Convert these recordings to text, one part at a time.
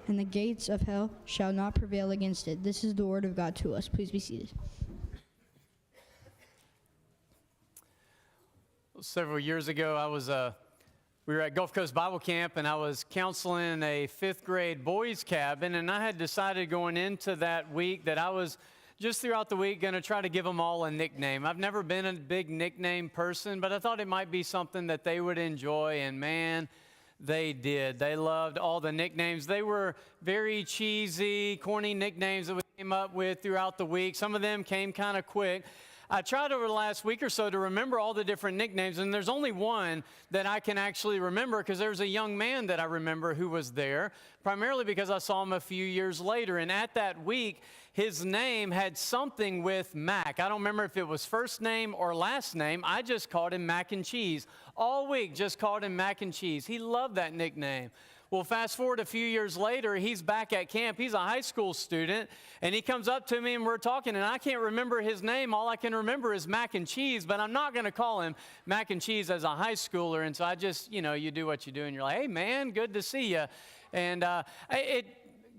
and the gates of hell shall not prevail against it. This is the word of God to us. Please be seated. Several years ago, we were at Gulf Coast Bible Camp, and I was counseling a 5th grade boys cabin, and I had decided going into that week that I was just throughout the week going to try to give them all a nickname. I've never been a big nickname person, but I thought it might be something that they would enjoy, and man, they did. They loved all the nicknames. They were very cheesy, corny nicknames that we came up with throughout the week. Some of them came kind of quick. I tried over the last week or so to remember all the different nicknames, and there's only one that I can actually remember because there's a young man that I remember who was there, primarily because I saw him a few years later. And at that week, his name had something with Mac. I don't remember if it was first name or last name. I just called him Mac and Cheese. All week, just called him Mac and Cheese. He loved that nickname. Well, fast forward a few years later, he's back at camp. He's a high school student, and he comes up to me, and we're talking, and I can't remember his name. All I can remember is Mac and Cheese, but I'm not going to call him Mac and Cheese as a high schooler. And so I just, you do what you do, and you're like, hey, man, good to see you. And it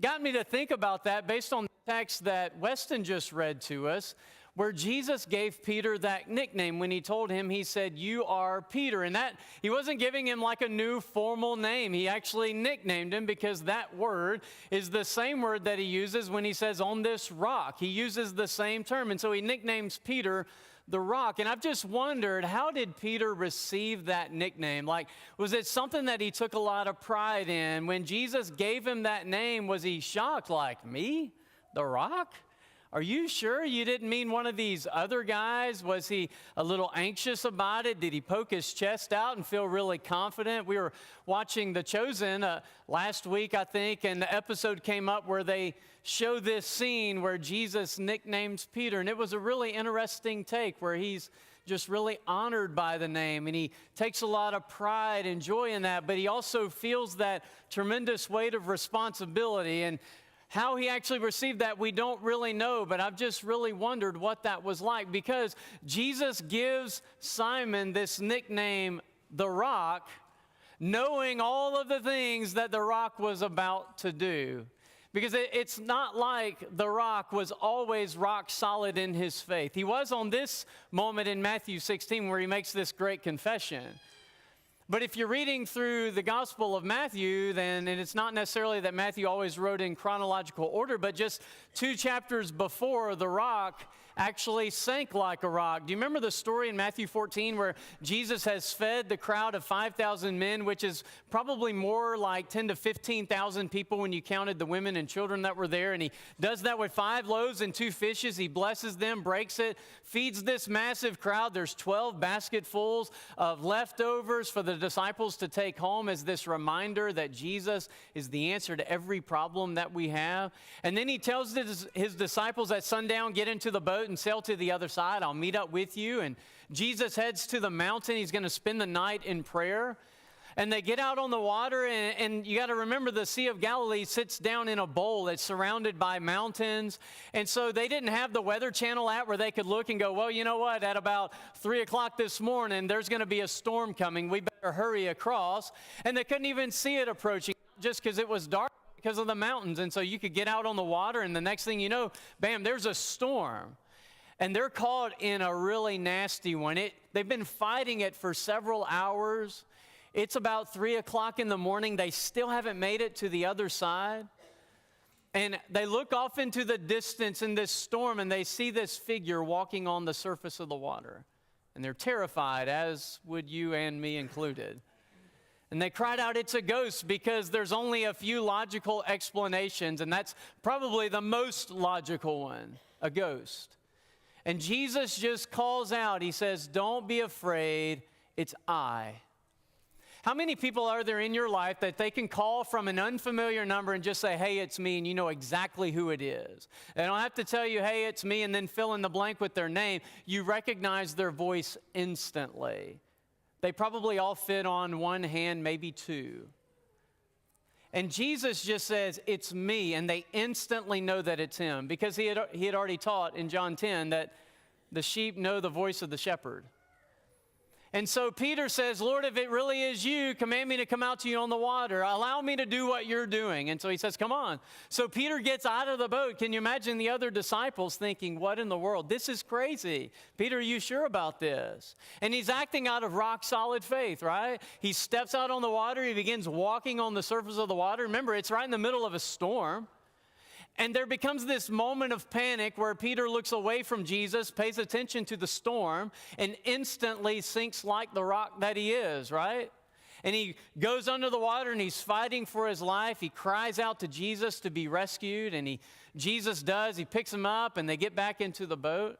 got me to think about that based on the text that Weston just read to us, where Jesus gave Peter that nickname. When he told him, he said, you are Peter. And that, he wasn't giving him like a new formal name. He actually nicknamed him because that word is the same word that he uses when he says, on this rock. He uses the same term. And so he nicknames Peter the rock. And I've just wondered, how did Peter receive that nickname? Like, was it something that he took a lot of pride in? When Jesus gave him that name, was he shocked? Like, me? The rock? Are you sure you didn't mean one of these other guys? Was he a little anxious about it? Did he poke his chest out and feel really confident? We were watching The Chosen last week, I think, and the episode came up where they show this scene where Jesus nicknames Peter. And it was a really interesting take where he's just really honored by the name, and he takes a lot of pride and joy in that, but he also feels that tremendous weight of responsibility. And how he actually received that, we don't really know, but I've just really wondered what that was like, because Jesus gives Simon this nickname, the Rock, knowing all of the things that the Rock was about to do. Because it's not like the Rock was always rock solid in his faith. He was on this moment in Matthew 16 where he makes this great confession. But if you're reading through the Gospel of Matthew, then, and it's not necessarily that Matthew always wrote in chronological order, but just 2 chapters before, the rock actually sank like a rock. Do you remember the story in Matthew 14 where Jesus has fed the crowd of 5,000 men, which is probably more like 10 to 15,000 people when you counted the women and children that were there, and he does that with 5 loaves and 2 fishes. He blesses them, breaks it, feeds this massive crowd. There's 12 basketfuls of leftovers for the disciples to take home as this reminder that Jesus is the answer to every problem that we have. And then he tells his disciples at sundown, get into the boat and sail to the other side. I'll meet up with you. And Jesus heads to the mountain. He's going to spend the night in prayer. And they get out on the water, and you got to remember the Sea of Galilee sits down in a bowl. It's surrounded by mountains. And so they didn't have the Weather Channel app where they could look and go, well, you know what, at about 3 o'clock this morning, there's going to be a storm coming. We better hurry across. And they couldn't even see it approaching just because it was dark because of the mountains. And so you could get out on the water, and the next thing you know, bam, there's a storm. And they're caught in a really nasty one. They've been fighting it for several hours. It's about 3 o'clock in the morning. They still haven't made it to the other side. And they look off into the distance in this storm, and they see this figure walking on the surface of the water. And they're terrified, as would you and me included. And they cried out, it's a ghost, because there's only a few logical explanations, and that's probably the most logical one, a ghost. And Jesus just calls out, he says, don't be afraid, it's I. How many people are there in your life that they can call from an unfamiliar number and just say, hey, it's me, and you know exactly who it is? They don't have to tell you, hey, it's me, and then fill in the blank with their name. You recognize their voice instantly. They probably all fit on one hand, maybe 2. And Jesus just says, it's me, and they instantly know that it's him, because he had already taught in John 10 that the sheep know the voice of the shepherd. And so Peter says, Lord, if it really is you, command me to come out to you on the water. Allow me to do what you're doing. And so he says, come on. So Peter gets out of the boat. Can you imagine the other disciples thinking, what in the world? This is crazy. Peter, are you sure about this? And he's acting out of rock solid faith, right? He steps out on the water. He begins walking on the surface of the water. Remember, it's right in the middle of a storm. And there becomes this moment of panic where Peter looks away from Jesus, pays attention to the storm, and instantly sinks like the rock that he is, right? And he goes under the water and he's fighting for his life. He cries out to Jesus to be rescued, and Jesus does. He picks him up and they get back into the boat.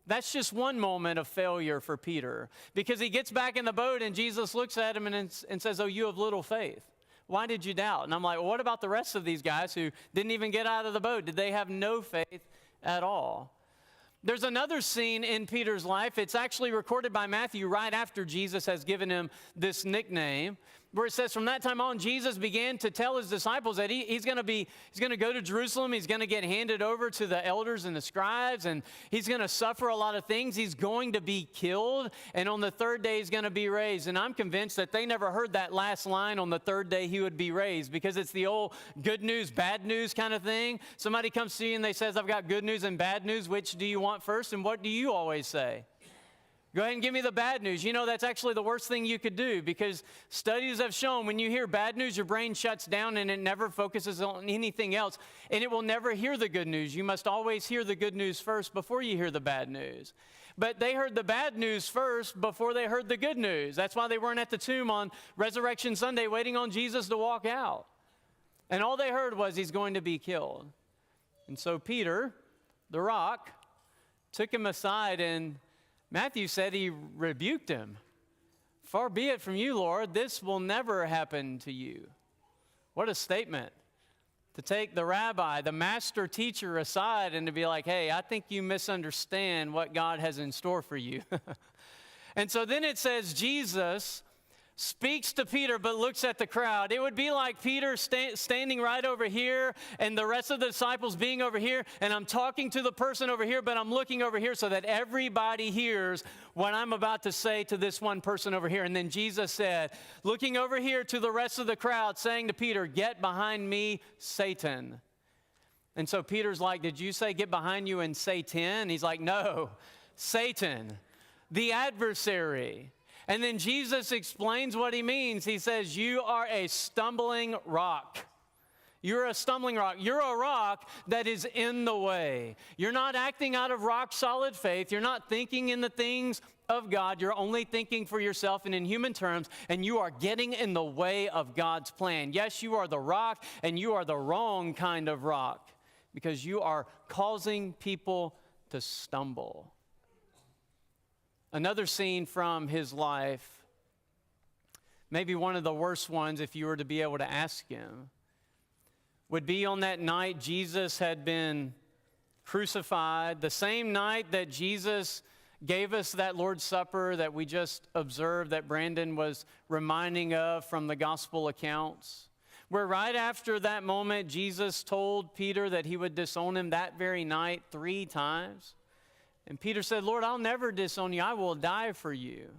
That's just one moment of failure for Peter, because he gets back in the boat and Jesus looks at him and says, oh, you have little faith. Why did you doubt? And I'm like, well, what about the rest of these guys who didn't even get out of the boat? Did they have no faith at all? There's another scene in Peter's life. It's actually recorded by Matthew right after Jesus has given him this nickname, where it says, from that time on, Jesus began to tell his disciples that he's going to go to Jerusalem. He's going to get handed over to the elders and the scribes, and he's going to suffer a lot of things. He's going to be killed, and on the third day, he's going to be raised. And I'm convinced that they never heard that last line, on the third day, he would be raised, because it's the old good news, bad news kind of thing. Somebody comes to you and they says, I've got good news and bad news. Which do you want first? And what do you always say? Go ahead and give me the bad news. You know, that's actually the worst thing you could do, because studies have shown when you hear bad news, your brain shuts down and it never focuses on anything else, and it will never hear the good news. You must always hear the good news first before you hear the bad news. But they heard the bad news first before they heard the good news. That's why they weren't at the tomb on Resurrection Sunday waiting on Jesus to walk out. And all they heard was he's going to be killed. And so Peter, the rock, took him aside, and Matthew said he rebuked him. Far be it from you, Lord, this will never happen to you. What a statement. To take the rabbi, the master teacher, aside and to be like, hey, I think you misunderstand what God has in store for you. And so then it says Jesus speaks to Peter but looks at the crowd. It would be like Peter standing right over here and the rest of the disciples being over here, and I'm talking to the person over here, but I'm looking over here so that everybody hears what I'm about to say to this one person over here. And then Jesus said, looking over here to the rest of the crowd, saying to Peter, get behind me, Satan. And so Peter's like, did you say get behind you and Satan? He's like, no, Satan, the adversary. And then Jesus explains what he means. He says, you are a stumbling rock. You're a stumbling rock. You're a rock that is in the way. You're not acting out of rock solid faith. You're not thinking in the things of God. You're only thinking for yourself and in human terms, and you are getting in the way of God's plan. Yes, you are the rock, and you are the wrong kind of rock, because you are causing people to stumble. Another scene from his life, maybe one of the worst ones if you were to be able to ask him, would be on that night Jesus had been crucified, the same night that Jesus gave us that Lord's Supper that we just observed, that Brandon was reminding of from the gospel accounts, where right after that moment, Jesus told Peter that he would disown him that very night 3 times. And Peter said, Lord, I'll never disown you. I will die for you.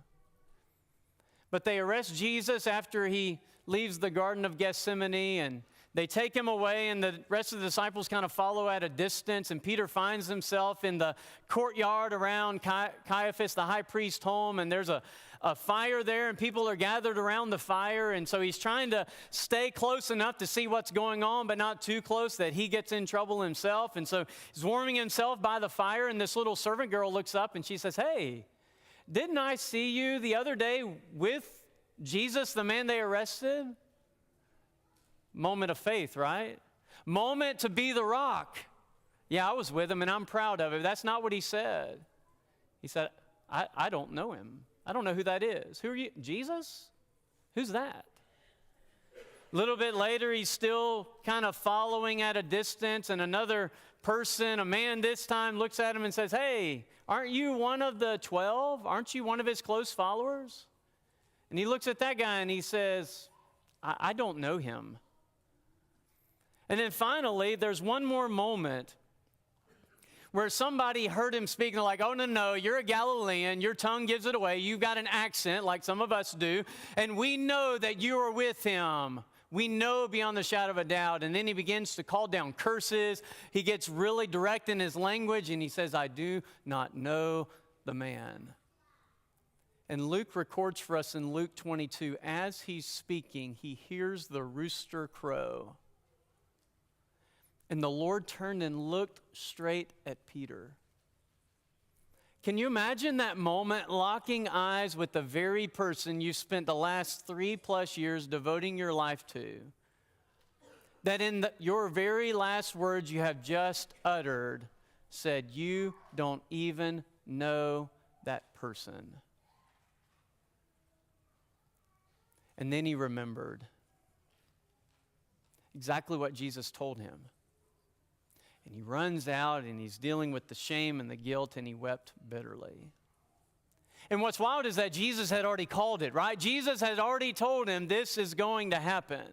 But they arrest Jesus after he leaves the Garden of Gethsemane, and they take him away, and the rest of the disciples kind of follow at a distance, and Peter finds himself in the courtyard around Caiaphas, the high priest's home, and there's a fire there, and people are gathered around the fire, and so he's trying to stay close enough to see what's going on, but not too close that he gets in trouble himself. And so he's warming himself by the fire, and this little servant girl looks up, and she says, hey, didn't I see you the other day with Jesus, the man they arrested? Moment of faith, right? Moment to be the rock. Yeah, I was with him, and I'm proud of it. That's not what he said. He said, I don't know him. I don't know who that is. Who are you? Jesus? Who's that? A little bit later, he's still kind of following at a distance, and another person, a man this time, looks at him and says, hey, aren't you one of the 12? Aren't you one of his close followers? And he looks at that guy and he says, I don't know him. And then finally, there's one more moment where somebody heard him speak and they're like, oh, no, you're a Galilean. Your tongue gives it away. You've got an accent like some of us do. And we know that you are with him. We know beyond the shadow of a doubt. And then he begins to call down curses. He gets really direct in his language, and he says, I do not know the man. And Luke records for us in Luke 22, as he's speaking, he hears the rooster crow. And the Lord turned and looked straight at Peter. Can you imagine that moment, locking eyes with the very person you spent the last 3+ years devoting your life to? That in your very last words you have just uttered said, you don't even know that person. And then he remembered exactly what Jesus told him. And he runs out and he's dealing with the shame and the guilt, and he wept bitterly. And what's wild is that Jesus had already called it, right? Jesus had already told him this is going to happen.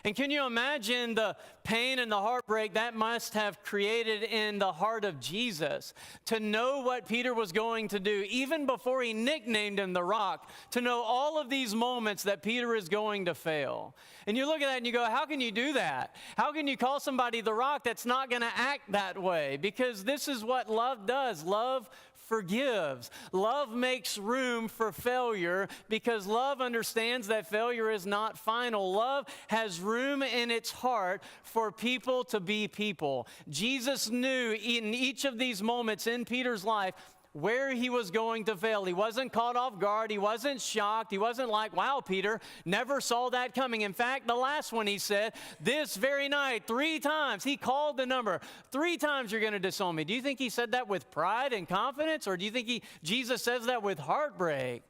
And can you imagine the pain and the heartbreak that must have created in the heart of Jesus to know what Peter was going to do, even before he nicknamed him the Rock, to know all of these moments that Peter is going to fail. And you look at that and you go, how can you do that? How can you call somebody the Rock that's not going to act that way? Because this is what love does. Love forgives. Love makes room for failure because love understands that failure is not final. Love has room in its heart for people to be people. Jesus knew in each of these moments in Peter's life where he was going to fail. He wasn't caught off guard. He wasn't shocked. He wasn't like, wow, Peter, never saw that coming. In fact, the last one he said, this very night, 3 times, he called the number. 3 times you're going to disown me. Do you think he said that with pride and confidence? Or do you think Jesus says that with heartbreak?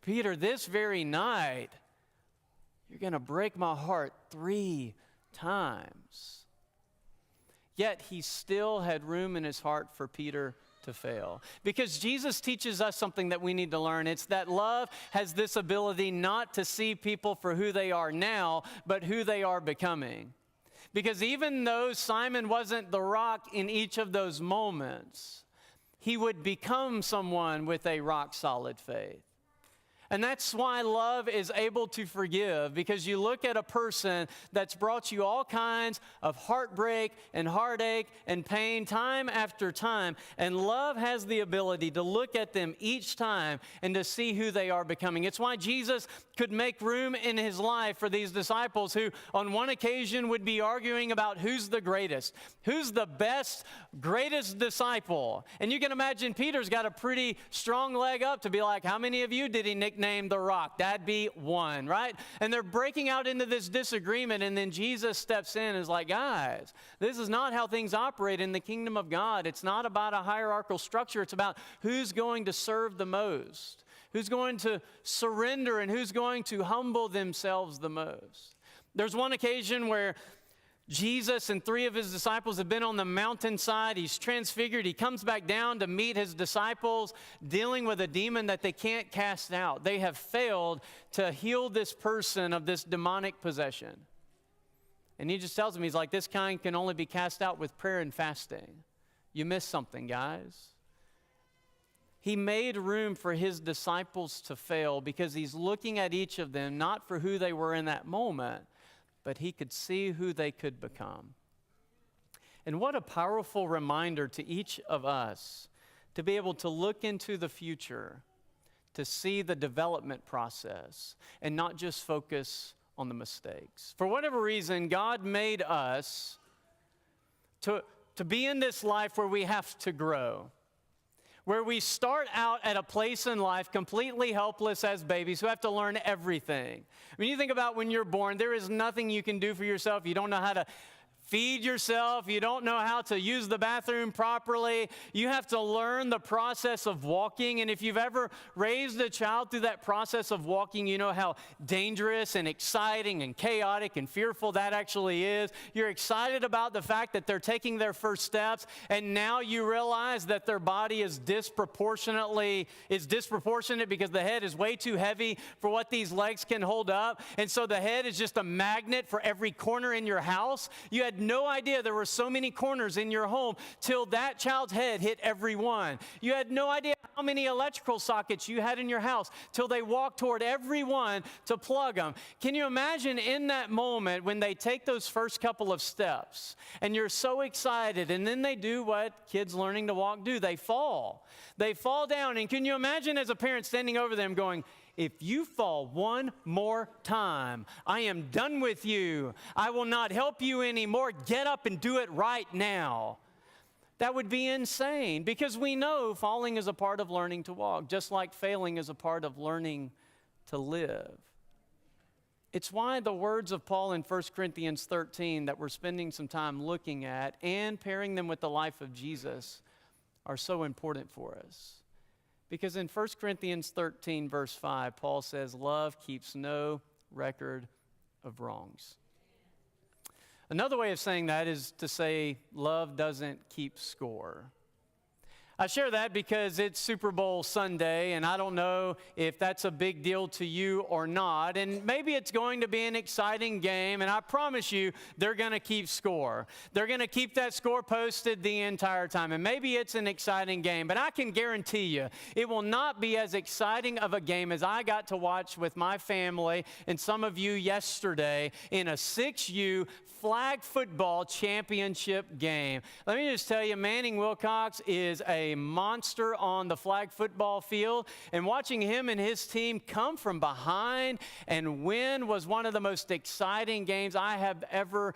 Peter, this very night, you're going to break my heart 3 times. Yet he still had room in his heart for Peter to fail. Because Jesus teaches us something that we need to learn. It's that love has this ability not to see people for who they are now, but who they are becoming. Because even though Simon wasn't the Rock in each of those moments, he would become someone with a rock-solid faith. And that's why love is able to forgive, because you look at a person that's brought you all kinds of heartbreak and heartache and pain time after time, and love has the ability to look at them each time and to see who they are becoming. It's why Jesus could make room in his life for these disciples who on one occasion would be arguing about who's the greatest, who's the best, greatest disciple. And you can imagine Peter's got a pretty strong leg up to be like, how many of you did he nickname the Rock? That'd be 1, right? And they're breaking out into this disagreement, and then Jesus steps in and is like, guys, this is not how things operate in the kingdom of God. It's not about a hierarchical structure. It's about who's going to serve the most, who's going to surrender, and who's going to humble themselves the most. There's one occasion where Jesus and 3 of his disciples have been on the mountainside. He's transfigured. He comes back down to meet his disciples dealing with a demon that they can't cast out. They have failed to heal this person of this demonic possession. And he just tells them, he's like, this kind can only be cast out with prayer and fasting. You missed something, guys. He made room for his disciples to fail because he's looking at each of them, not for who they were in that moment, but he could see who they could become. And what a powerful reminder to each of us to be able to look into the future, to see the development process, and not just focus on the mistakes. For whatever reason, God made us to be in this life where we have to grow, where we start out at a place in life completely helpless as babies who have to learn everything. When you think about when you're born, there is nothing you can do for yourself. You don't know how to feed yourself. You don't know how to use the bathroom properly. You have to learn the process of walking. And if you've ever raised a child through that process of walking, you know how dangerous and exciting and chaotic and fearful that actually is. You're excited about the fact that they're taking their first steps, and now you realize that their body is disproportionate because the head is way too heavy for what these legs can hold up. And so the head is just a magnet for every corner in your house. You had no idea there were so many corners in your home till that child's head hit every one. You had no idea how many electrical sockets you had in your house till they walked toward every one to plug them. Can you imagine in that moment when they take those first couple of steps and you're so excited, and then they do what kids learning to walk do? They fall. They fall down. And can you imagine as a parent standing over them going, if you fall one more time, I am done with you. I will not help you anymore. Get up and do it right now. That would be insane, because we know falling is a part of learning to walk, just like failing is a part of learning to live. It's why the words of Paul in 1 Corinthians 13 that we're spending some time looking at and pairing them with the life of Jesus are so important for us. Because in 1 Corinthians 13, verse 5, Paul says, love keeps no record of wrongs. Another way of saying that is to say love doesn't keep score. I share that because it's Super Bowl Sunday, and I don't know if that's a big deal to you or not. And maybe it's going to be an exciting game, and I promise you they're going to keep score. They're going to keep that score posted the entire time. And maybe it's an exciting game, but I can guarantee you it will not be as exciting of a game as I got to watch with my family and some of you yesterday in a 6U flag football championship game. Let me just tell you, Manning Wilcox is a monster on the flag football field, and watching him and his team come from behind and win was one of the most exciting games I have ever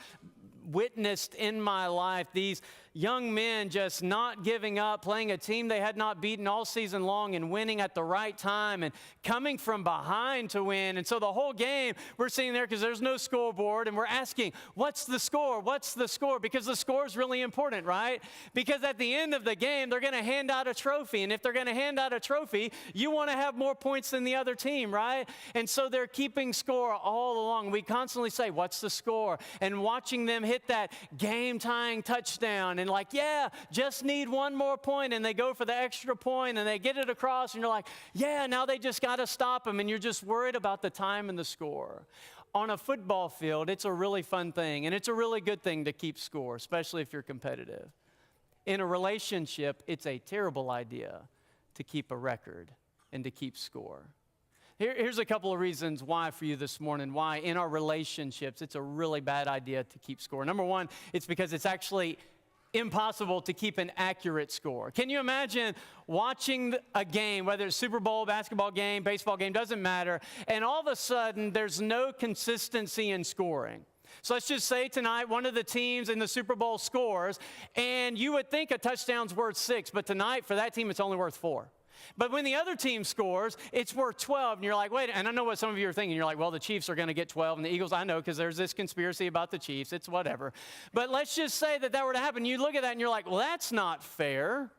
witnessed in my life. These young men just not giving up, playing a team they had not beaten all season long and winning at the right time and coming from behind to win. And so the whole game, we're sitting there because there's no scoreboard, and we're asking, what's the score? What's the score? Because the score is really important, right? Because at the end of the game, they're going to hand out a trophy. And if they're going to hand out a trophy, you want to have more points than the other team, right? And so they're keeping score all along. We constantly say, what's the score? And watching them hit that game-tying touchdown and like, yeah, just need one more point, and they go for the extra point and they get it across, and you're like, yeah, now they just got to stop them, and you're just worried about the time and the score. On a football field, it's a really fun thing, and it's a really good thing to keep score, especially if you're competitive. In a relationship, it's a terrible idea to keep a record and to keep score. Here's a couple of reasons why for you this morning, why in our relationships it's a really bad idea to keep score. Number one, it's because it's actually impossible to keep an accurate score. Can you imagine watching a game, whether it's Super Bowl, basketball game, baseball game, doesn't matter, and all of a sudden there's no consistency in scoring? So let's just say tonight one of the teams in the Super Bowl scores, and you would think a touchdown's worth 6, but tonight for that team it's only worth 4. But when the other team scores, it's worth 12, and you're like, wait, and I know what some of you are thinking. You're like, well, the Chiefs are going to get 12, and the Eagles, I know, because there's this conspiracy about the Chiefs. It's whatever. But let's just say that were to happen. You look at that, and you're like, well, that's not fair,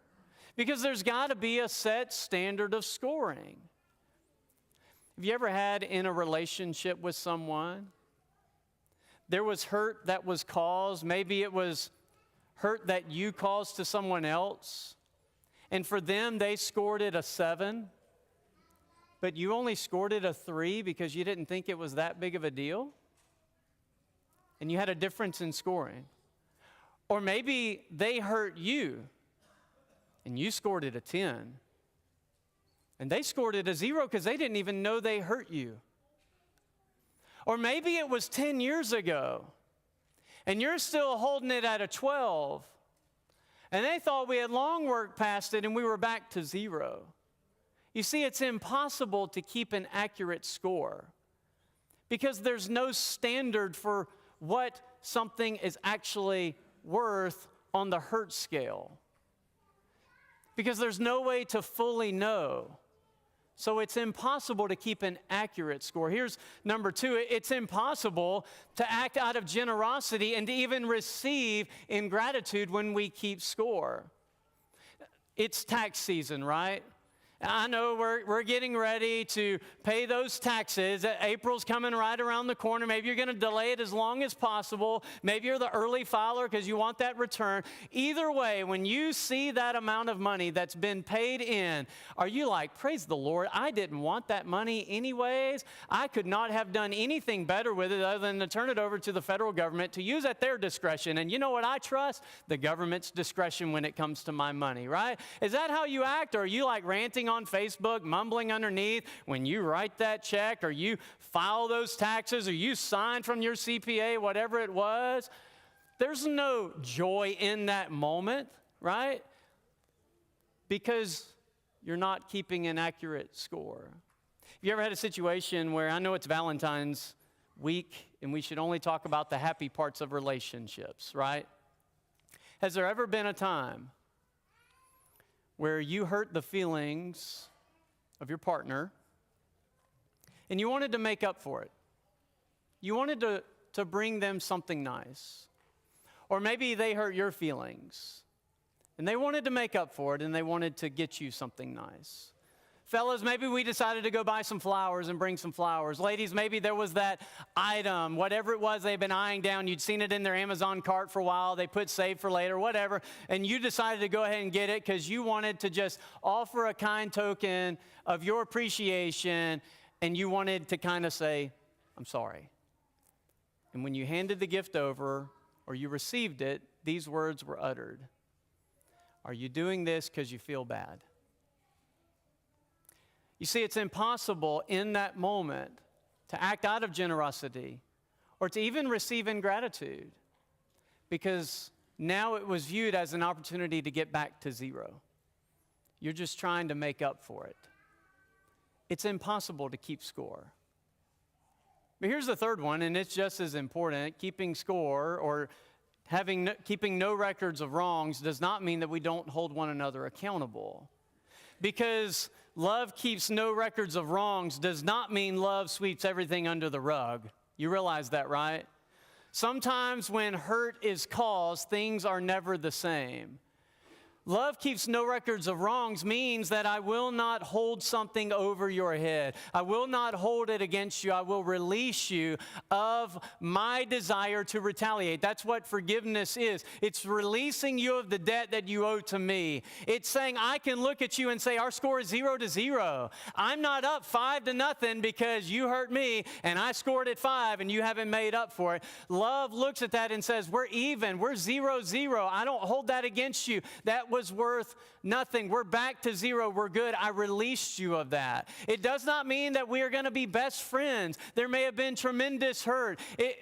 because there's got to be a set standard of scoring. Have you ever had in a relationship with someone, there was hurt that was caused, maybe it was hurt that you caused to someone else, and for them, they scored it a 7, but you only scored it a 3 because you didn't think it was that big of a deal? And you had a difference in scoring. Or maybe they hurt you, and you scored it a 10, and they scored it a 0 because they didn't even know they hurt you. Or maybe it was 10 years ago, and you're still holding it at a 12, and they thought we had long worked past it and we were back to 0. You see, it's impossible to keep an accurate score because there's no standard for what something is actually worth on the hurt scale. Because there's no way to fully know. So it's impossible to keep an accurate score. Here's number 2. It's impossible to act out of generosity and to even receive ingratitude when we keep score. It's tax season, right? I know we're getting ready to pay those taxes. April's coming right around the corner. Maybe you're going to delay it as long as possible. Maybe you're the early filer because you want that return. Either way, when you see that amount of money that's been paid in, are you like, praise the Lord, I didn't want that money anyways. I could not have done anything better with it other than to turn it over to the federal government to use at their discretion. And you know what I trust? The government's discretion when it comes to my money, right? Is that how you act? Or are you like ranting on Facebook, mumbling underneath when you write that check or you file those taxes or you sign from your CPA, whatever it was? There's no joy in that moment, right? Because you're not keeping an accurate score. Have you ever had a situation where, I know it's Valentine's week and we should only talk about the happy parts of relationships, right? Has there ever been a time where you hurt the feelings of your partner and you wanted to make up for it? You wanted to bring them something nice. Or maybe they hurt your feelings and they wanted to make up for it and they wanted to get you something nice. Fellas, maybe we decided to go buy some flowers and bring some flowers. Ladies, maybe there was that item, whatever it was they've been eyeing down. You'd seen it in their Amazon cart for a while. They put save for later, whatever. And you decided to go ahead and get it because you wanted to just offer a kind token of your appreciation. And you wanted to kind of say, I'm sorry. And when you handed the gift over or you received it, these words were uttered. Are you doing this because you feel bad? You see, it's impossible in that moment to act out of generosity or to even receive ingratitude because now it was viewed as an opportunity to get back to zero. You're just trying to make up for it. It's impossible to keep score. But here's the third one, and it's just as important. Keeping score or keeping no records of wrongs does not mean that we don't hold one another accountable. Because love keeps no records of wrongs does not mean love sweeps everything under the rug. You realize that, right? Sometimes when hurt is caused, things are never the same. Love keeps no records of wrongs means that I will not hold something over your head. I will not hold it against you. I will release you of my desire to retaliate. That's what forgiveness is. It's releasing you of the debt that you owe to me. It's saying I can look at you and say our score is 0-0. I'm not up 5-0 because you hurt me and I scored at 5 and you haven't made up for it. Love looks at that and says we're even. We're 0-0. I don't hold that against you. That was worth nothing. We're back to 0. We're good. I released you of that. It does not mean that we are going to be best friends. There may have been tremendous hurt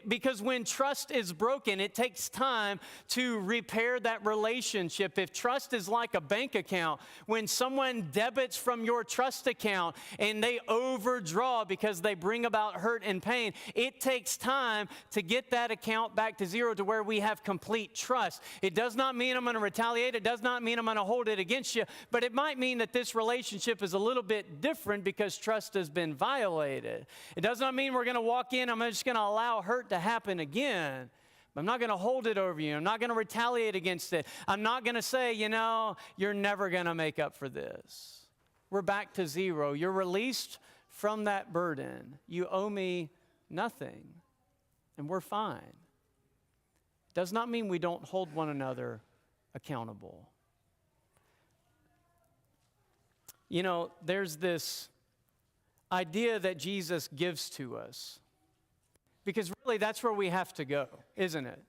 because when trust is broken, it takes time to repair that relationship. If trust is like a bank account, when someone debits from your trust account and they overdraw because they bring about hurt and pain, it takes time to get that account back to 0 to where we have complete trust. It does not mean I'm going to retaliate. It does not mean I'm going to hold it against you, but it might mean that this relationship is a little bit different because trust has been violated. It does not mean we're going to walk in, I'm just going to allow hurt to happen again. I'm not going to hold it over you. I'm not going to retaliate against it. I'm not going to say, you're never going to make up for this. We're back to 0. You're released from that burden. You owe me nothing, and we're fine. It does not mean we don't hold one another accountable. There's this idea that Jesus gives to us. Because really, that's where we have to go, isn't it?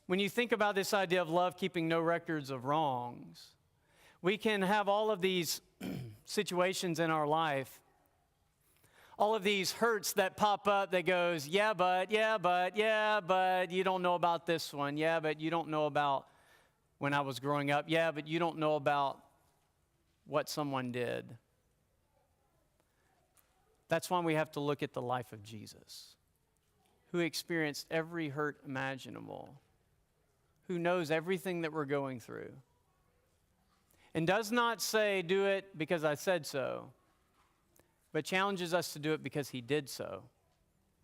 When you think about this idea of love keeping no records of wrongs, we can have all of these situations in our life, all of these hurts that pop up that goes, yeah, but, you don't know about this one. Yeah, but you don't know about when I was growing up. Yeah, but you don't know about what someone did. That's why we have to look at the life of Jesus, who experienced every hurt imaginable, who knows everything that we're going through, and does not say, do it because I said so, but challenges us to do it because he did so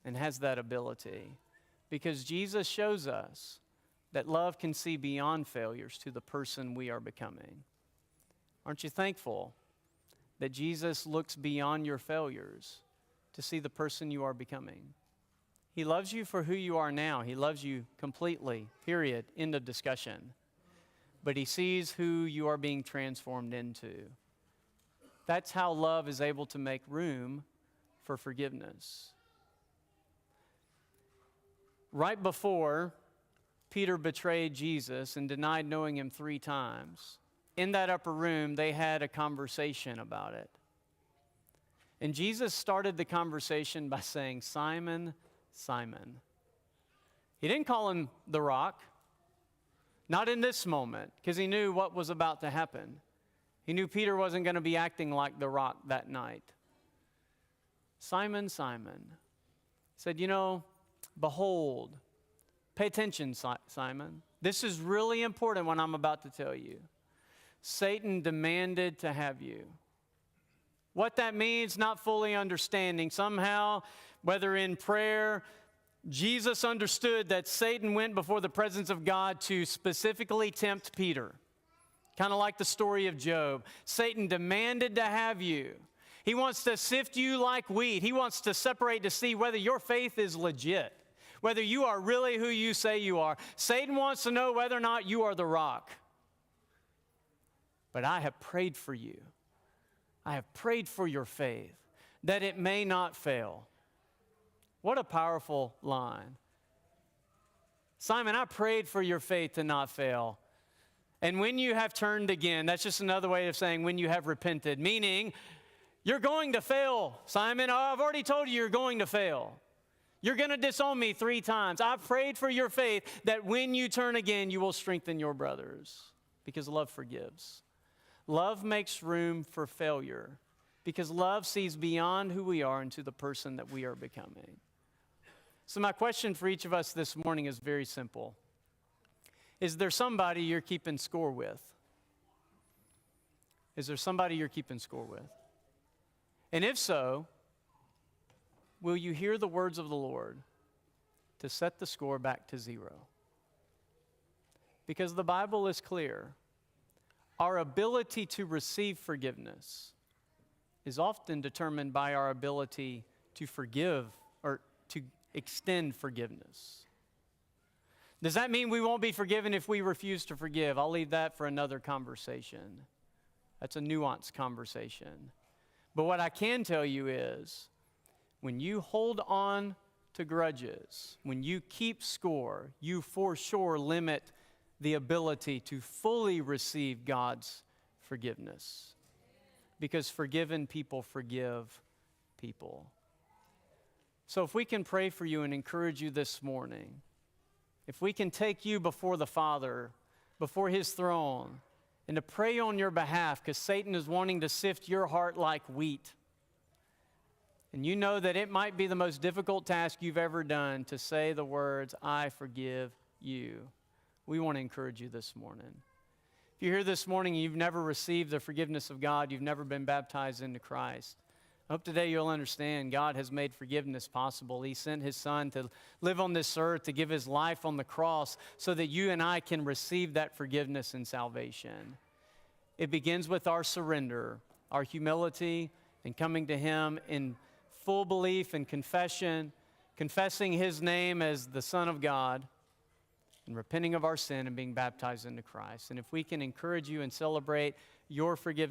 and has that ability. Because Jesus shows us that love can see beyond failures to the person we are becoming. Aren't you thankful that Jesus looks beyond your failures to see the person you are becoming. He loves you for who you are now. He loves you completely, period, end of discussion. But he sees who you are being transformed into. That's how love is able to make room for forgiveness. Right before Peter betrayed Jesus and denied knowing him 3 times, in that upper room, they had a conversation about it. And Jesus started the conversation by saying, "Simon, Simon." He didn't call him the Rock. Not in this moment, because he knew what was about to happen. He knew Peter wasn't going to be acting like the Rock that night. "Simon, Simon." He said, "Behold." Pay attention, Simon. This is really important what I'm about to tell you. Satan demanded to have you. What that means, not fully understanding. Somehow, whether in prayer, Jesus understood that Satan went before the presence of God to specifically tempt Peter. Kind of like the story of Job. Satan demanded to have you. He wants to sift you like wheat. He wants to separate to see whether your faith is legit, whether you are really who you say you are. Satan wants to know whether or not you are the Rock. But I have prayed for you. I have prayed for your faith, that it may not fail. What a powerful line. Simon, I prayed for your faith to not fail. And when you have turned again, that's just another way of saying when you have repented, meaning you're going to fail, Simon. I've already told you you're going to fail. You're going to disown me 3 times. I've prayed for your faith that when you turn again, you will strengthen your brothers, because love forgives. Love makes room for failure because love sees beyond who we are into the person that we are becoming. So my question for each of us this morning is very simple. Is there somebody you're keeping score with? Is there somebody you're keeping score with? And if so, will you hear the words of the Lord to set the score back to 0? Because the Bible is clear. Our ability to receive forgiveness is often determined by our ability to forgive or to extend forgiveness. Does that mean we won't be forgiven if we refuse to forgive? I'll leave that for another conversation. That's a nuanced conversation. But what I can tell you is, when you hold on to grudges, when you keep score, you for sure limit the ability to fully receive God's forgiveness. Because forgiven people forgive people. So if we can pray for you and encourage you this morning, if we can take you before the Father, before His throne, and to pray on your behalf, because Satan is wanting to sift your heart like wheat. And you know that it might be the most difficult task you've ever done to say the words, "I forgive you." We want to encourage you this morning. If you're here this morning and you've never received the forgiveness of God, you've never been baptized into Christ, I hope today you'll understand God has made forgiveness possible. He sent His Son to live on this earth, to give His life on the cross so that you and I can receive that forgiveness and salvation. It begins with our surrender, our humility, and coming to Him in full belief and confession, confessing His name as the Son of God, and repenting of our sin and being baptized into Christ. And if we can encourage you and celebrate your forgiveness,